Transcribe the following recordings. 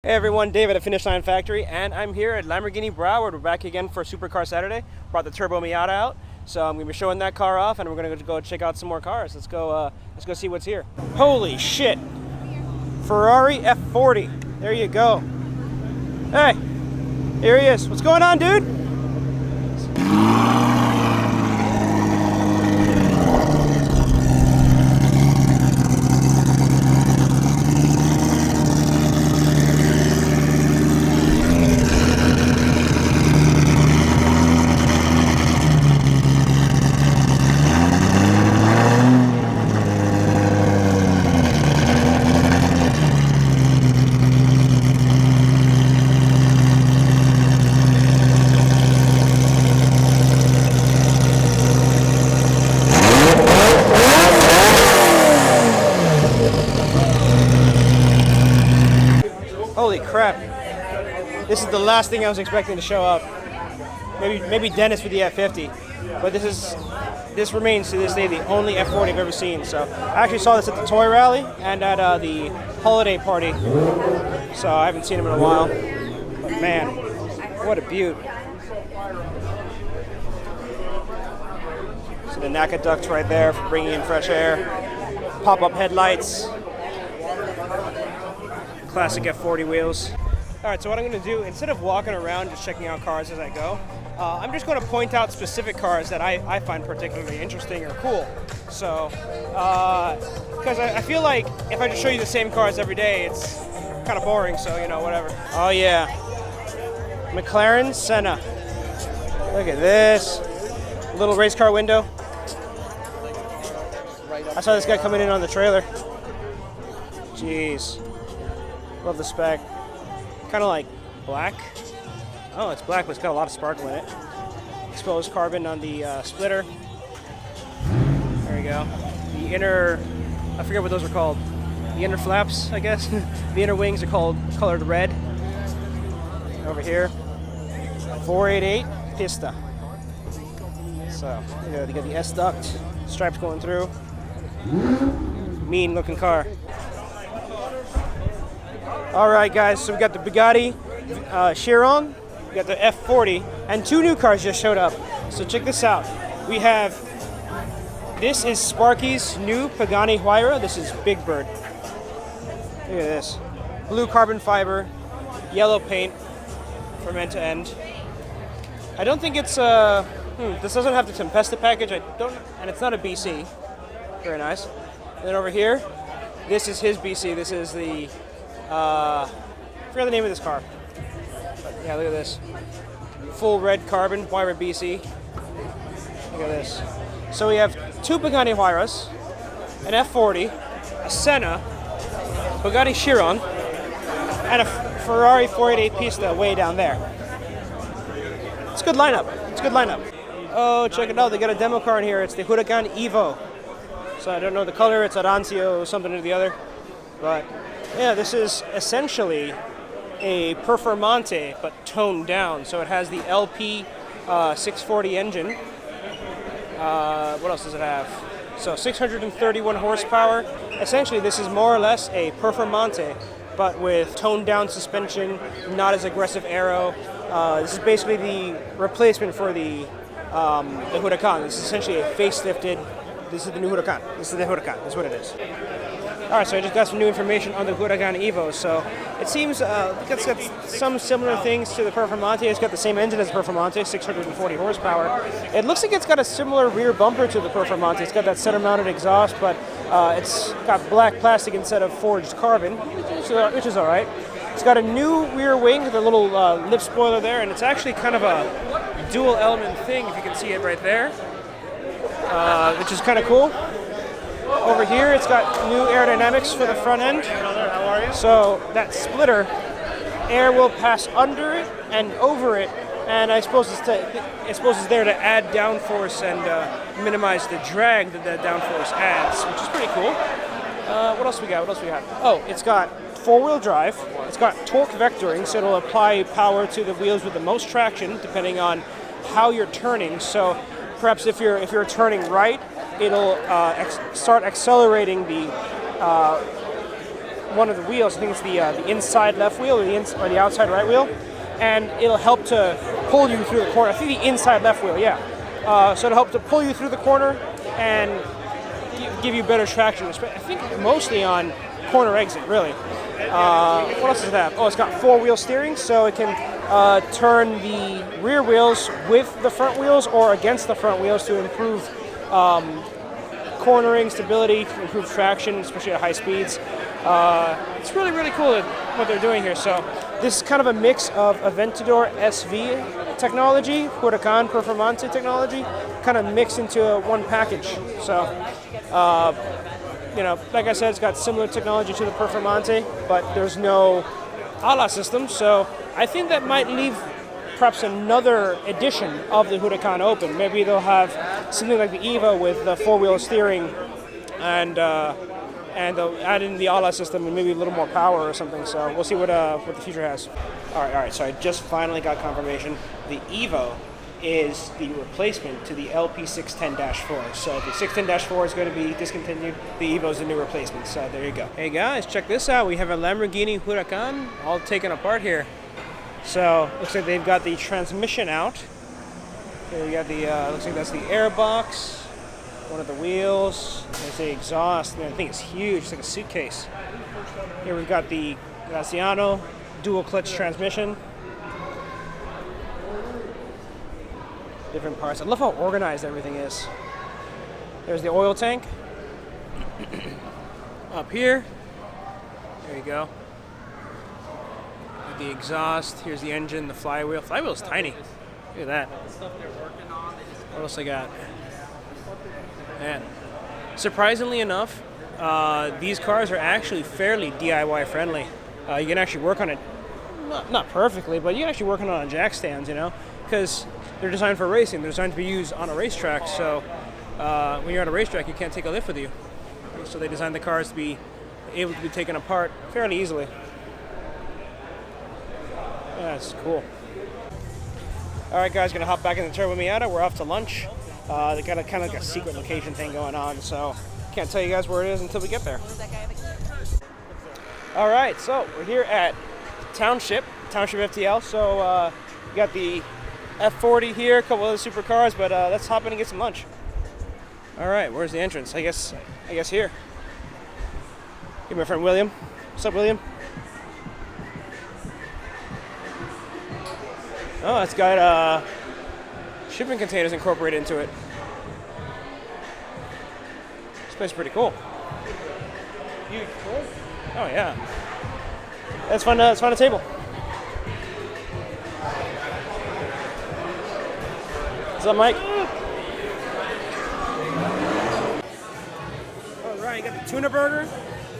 Hey everyone, Dave at a Finish Line Factory, and I'm here at Lamborghini Broward. We're back again for Supercar Saturday. Brought the Turbo Miata out, so I'm gonna be showing that car off, and we're gonna go check out some more cars. Let's go see what's here. Holy shit! Ferrari F40. There you go. Hey, here he is. What's going on, dude? Holy crap. This is the last thing I was expecting to show up. Maybe Dennis with the F50. But this remains to this day the only F40 I've ever seen. So I actually saw this at the toy rally and at the holiday party. So I haven't seen him in a while. But man, what a beaut. So the NACA ducts right there for bringing in fresh air. Pop-up headlights. Classic F40 wheels. Alright, so what I'm going to do, instead of walking around just checking out cars as I go, I'm just going to point out specific cars that I find particularly interesting or cool. So, because I feel like if I just show you the same cars every day, it's kind of boring, so, you know, whatever. Oh yeah, McLaren Senna. Look at this. Little race car window. I saw this guy coming in on the trailer. Jeez. Love the spec. Kind of like black. Oh, it's black, but it's got a lot of sparkle in it. Exposed carbon on the splitter. There we go. The inner, I forget what those are called. The inner flaps, I guess. The inner wings are colored red. Over here, 488 Pista. So, you got the S duct, stripes going through. Mean looking car. Alright guys, so we got the Bugatti Chiron, we got the F40, and two new cars just showed up. So check this out. We have, this is Sparky's new Pagani Huayra. This is Big Bird. Look at this. Blue carbon fiber, yellow paint from end to end. I don't think it's, this doesn't have the Tempesta package, and it's not a BC. Very nice. And then over here, this is his BC. This is the, I forgot the name of this car. But yeah, look at this. Full red carbon, Huayra BC. Look at this. So we have two Pagani Huayras, an F40, a Senna, Bugatti Chiron, and a Ferrari 488 Pista way down there. It's a good lineup. It's a good lineup. Oh, check it out. They got a demo car in here. It's the Huracan Evo. So I don't know the color. It's Arancio or something or the other. But yeah, this is essentially a Performante, but toned down. So it has the LP 640 engine. What else does it have? So 631 horsepower. Essentially, this is more or less a Performante, but with toned down suspension, not as aggressive aero. This is basically the replacement for the Huracan. This is essentially a facelifted. This is the new Huracan. This is the Huracan. That's what it is. Alright, so I just got some new information on the Huracan Evo. So it seems it's got some similar things to the Performante. It's got the same engine as the Performante, 640 horsepower. It looks like it's got a similar rear bumper to the Performante. It's got that center-mounted exhaust, but it's got black plastic instead of forged carbon, which is alright. It's got a new rear wing with a little lip spoiler there, and it's actually kind of a dual-element thing, if you can see it right there, which is kind of cool. Over here, it's got new aerodynamics for the front end. How are you? So that splitter, air will pass under it and over it, and I suppose it's there to add downforce and minimize the drag that that downforce adds, which is pretty cool. What else we got? Oh, it's got four-wheel drive. It's got torque vectoring, so it'll apply power to the wheels with the most traction, depending on how you're turning. So perhaps if you're turning right, it'll start accelerating the one of the wheels. I think it's the inside left wheel or the outside right wheel, and it'll help to pull you through the corner. I think the inside left wheel, yeah. So it'll help to pull you through the corner and give you better traction. I think mostly on corner exit, really. What else does it have? Oh, it's got 4-wheel steering, so it can turn the rear wheels with the front wheels or against the front wheels to improve cornering, stability, to improve traction, especially at high speeds. It's really, really cool what they're doing here. So this is kind of a mix of Aventador SV technology, Huracan Performante technology, kind of mixed into one package. So, you know, like I said, it's got similar technology to the Performante, but there's no ala system. So I think that might leave perhaps another edition of the Huracan open. Maybe they'll have something like the Evo with the 4-wheel steering, and they'll add in the ala system and maybe a little more power or something. So we'll see what the future has. All right. So I just finally got confirmation. The Evo is the replacement to the LP610-4. So the 610-4 is going to be discontinued. The Evo is the new replacement. So there you go. Hey guys, check this out. We have a Lamborghini Huracan all taken apart here. So looks like they've got the transmission out. Here we got the looks like that's the airbox. One of the wheels. There's the exhaust. Man, I think it's huge. It's like a suitcase. Here we've got the Graziano dual clutch transmission. Different parts. I love how organized everything is. There's the oil tank. Up here. There you go. The exhaust. Here's the engine, the flywheel. Flywheel's tiny. Look at that. What else I got? Man, surprisingly enough, these cars are actually fairly DIY friendly. You can actually work on it, not perfectly, but you can actually work on it on jack stands, you know, because they're designed for racing. They're designed to be used on a racetrack. So when you're on a racetrack, you can't take a lift with you. So they designed the cars to be able to be taken apart fairly easily. Yeah, that's cool. All right, guys, gonna hop back in the Turbo Miata. We're off to lunch. They got kind of like a secret location thing going on, so can't tell you guys where it is until we get there. All right, so we're here at Township FTL. So we got the F40 here, a couple other supercars, but let's hop in and get some lunch. All right, where's the entrance? I guess here. Hey, my friend William. What's up, William? Oh, it's got shipping containers incorporated into it. This place is pretty cool. Huge. Oh yeah. Let's find a table. What's up, Mike? All right, you got the tuna burger.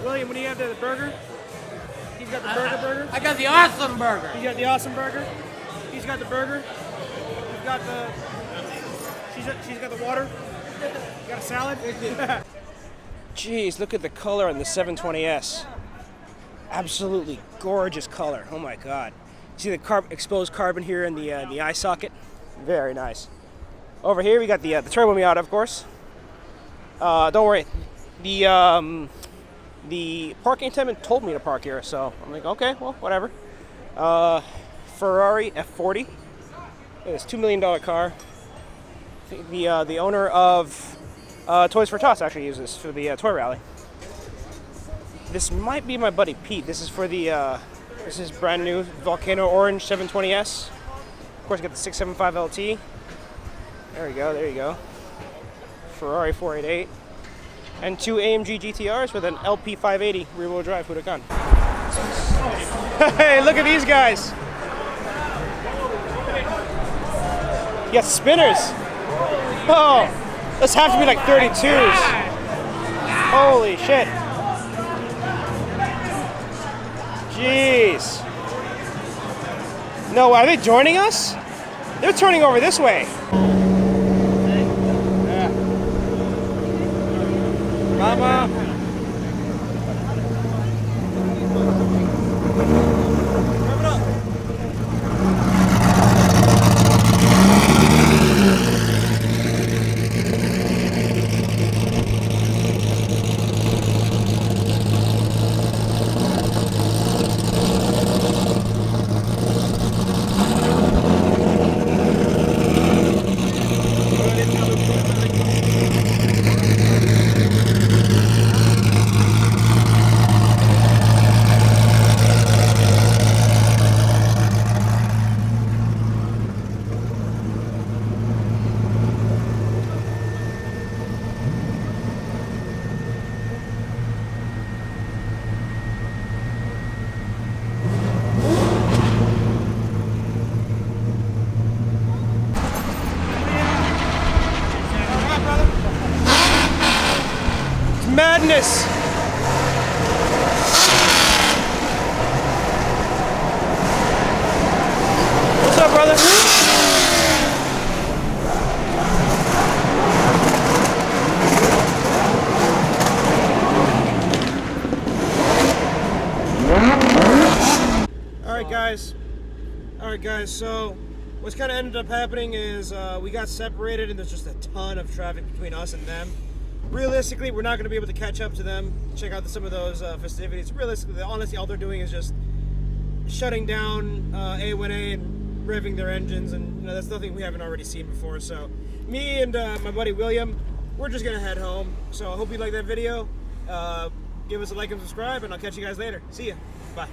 William, what do you have there? The burger? He's got the burger. I got the awesome burger. You got the awesome burger. He's got the burger. He's got the. She's got the water. You got a salad. Jeez, look at the color on the 720S. Absolutely gorgeous color. Oh my God. See the exposed carbon here in the eye socket. Very nice. Over here we got the Turbo Miata, of course. Don't worry. The parking attendant told me to park here, so I'm like, okay, well, whatever. Ferrari F40. It's a $2 million car. I think the owner of Toys for Tots actually uses this for the toy rally. This might be my buddy Pete. This is for the this is brand new Volcano Orange 720S. Of course, you got the 675 LT. There you go. Ferrari 488. And 2 AMG GTRs with an LP 580 rear-wheel drive Huracan. Hey, look at these guys. You got spinners. Oh, those have to be like 32s. Holy shit. Jeez. No, are they joining us? They're turning over this way. Mama. Madness. What's up, brother? Alright guys, so what's kind of ended up happening is we got separated and there's just a ton of traffic between us and them. Realistically, we're not going to be able to catch up to them, check out some of those festivities. Realistically, honestly, all they're doing is just shutting down A1A and revving their engines, and that's nothing we haven't already seen before. So me and my buddy William, we're just going to head home. So I hope you liked that video. Give us a like and subscribe, and I'll catch you guys later. See ya. Bye.